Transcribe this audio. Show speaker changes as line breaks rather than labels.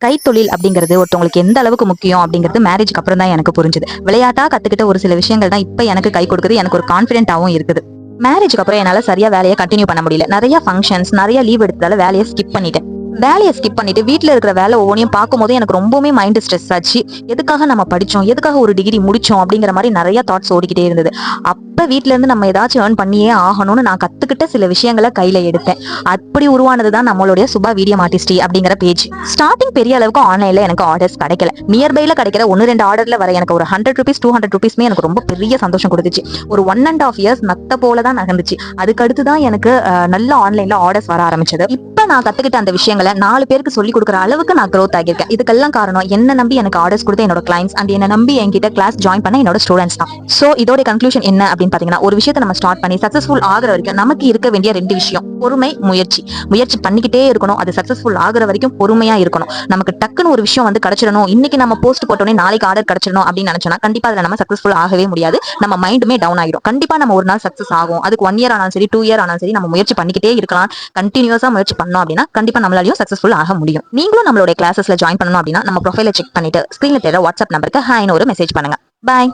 கைத்தொழில் அப்படிங்கிறது ஒருத்தவங்களுக்கு எந்த அளவுக்கு முக்கியம் அப்படிங்கிறது மேரேஜ்க்கு அப்புறம் தான் எனக்கு புரிஞ்சுது. விளையாட்டா கத்துக்கிட்ட ஒரு சில விஷயங்கள் தான் இப்ப எனக்கு கை கொடுக்குது. எனக்கு ஒரு கான்பிடென்ட்டாவும் இருக்குது. மேரேஜ்க்கு அப்புறம் என்னால சரியா வேலையை கண்டினியூ பண்ண முடியல. நிறைய ஃபங்க்ஷன்ஸ், நிறைய லீவ் எடுத்ததால வேலையை ஸ்கிப் பண்ணிட்டேன். வேலையை ஸ்கிப் பண்ணிட்டு வீட்ல இருக்கிற வேலை ஒவ்வொன்றையும் பார்க்கும்போது எனக்கு ரொம்பவுமே மைண்ட் ஸ்ட்ரெஸ் ஆச்சு. எதுக்காக நம்ம படிச்சோம், எதுக்காக ஒரு டிகிரி முடிச்சோம் அப்படிங்கிற மாதிரி நிறைய தாட்ஸ் ஓடிக்கிட்டே இருந்தது. அப்ப வீட்ல இருந்து நம்ம ஏதாச்சும் ஏர்ன் பண்ணியே ஆகணும்னு நான் கத்துக்கிட்ட சில விஷயங்களை கையில எடுத்தேன். அப்படி உருவானதுதான் நம்மளுடைய சுபா வீடியோ ஆர்டிஸ்ட் அப்படிங்கிற பேஜ். ஸ்டார்டிங் பெரிய அளவுக்கு ஆன்லைன்ல எனக்கு ஆர்டர்ஸ் கிடைக்கல. நியர்பைல கிடைக்கிற 1-2 ஆர்டர்ல வர எனக்கு ஒரு 100 ருபீஸ் 200 ருபீஸ்மே எனக்கு ரொம்ப பெரிய சந்தோஷம் கொடுத்துச்சு. ஒரு 1.5 இயர்ஸ் மத்த போல தான் நகர்ந்துச்சு. அதுக்கு அடுத்து தான் எனக்கு நல்ல ஆன்லைன்ல ஆர்டர்ஸ் வர ஆரம்பிச்சது. இப்ப நான் கத்துக்கிட்ட அந்த விஷயங்களை 4 பேருக்கு சொல்லி கொடுக்குற அளவுக்கு நான் growth ஆகியிருக்கேன். இதுக்கெல்லாம் காரணம் என்ன நம்பி எனக்கு ஆர்டர்ஸ் கொடுத்த என்னோட கிளைண்ட்ஸ் அண்ட் என்ன நம்பி என்கிட்ட கிளாஸ் ஜாயின் பண்ண என்னோட ஸ்டூடெண்ட்ஸ் தான். சோ இதோட கன்க்ளூஷன் என்ன அப்படின்னு பாத்தீங்கன்னா, ஒரு விஷயத்தை நம்ம ஸ்டார்ட் பண்ணி சக்சஸ்ஃபுல் ஆகுற வரைக்கும் நமக்கு இருக்க வேண்டிய 2 விஷயம்: பொறுமை, முயற்சி. முயற்சி பண்ணிக்கிட்டே இருக்கணும். அது சக்சஸ்ஃபுல் ஆகுற வரைக்கும் பொறுமையா இருக்கணும். நமக்கு டக்குன்னு ஒரு விஷயம் வந்து கிடைச்சிடணும், இன்னைக்கு நம்ம போஸ்ட் போட்டோன்னே நாளைக்கு ஆர்டர் கிடைச்சிடணும் அப்படின்னு நினைச்சோம்னா கண்டிப்பா அதுல நம்ம சக்சஸ்ஃபுல் ஆகவே முடியாது. நம்ம மைண்டுமே டவுன் ஆகிடும். கண்டிப்பா நம்ம ஒரு நாள் சக்சஸ் ஆகும். அதுக்கு 1 இயர் ஆனாலும் சரி, 2 இயர் ஆனாலும் சரி, நம்ம முயற்சி பண்ணிக்கிட்டே இருக்கலாம். கண்டினியூஸா முயற்சி பண்ணோம் அப்படின்னா கண்டிப்பா நம்மளாலையும் சக்சஸ்ஃபுல் ஆக முடியும். நீங்களும் நம்மளோட கிளாஸஸ்ல ஜாயின் பண்ணணும் அப்படின்னா நம்ம ப்ரொஃபைலை செக் பண்ணிட்டு ஸ்கிரீன்ல தெரியற வாட்ஸ்அப் நம்பருக்கு ஹாய்னு ஒரு மெசேஜ் பண்ணுங்க. பாய்.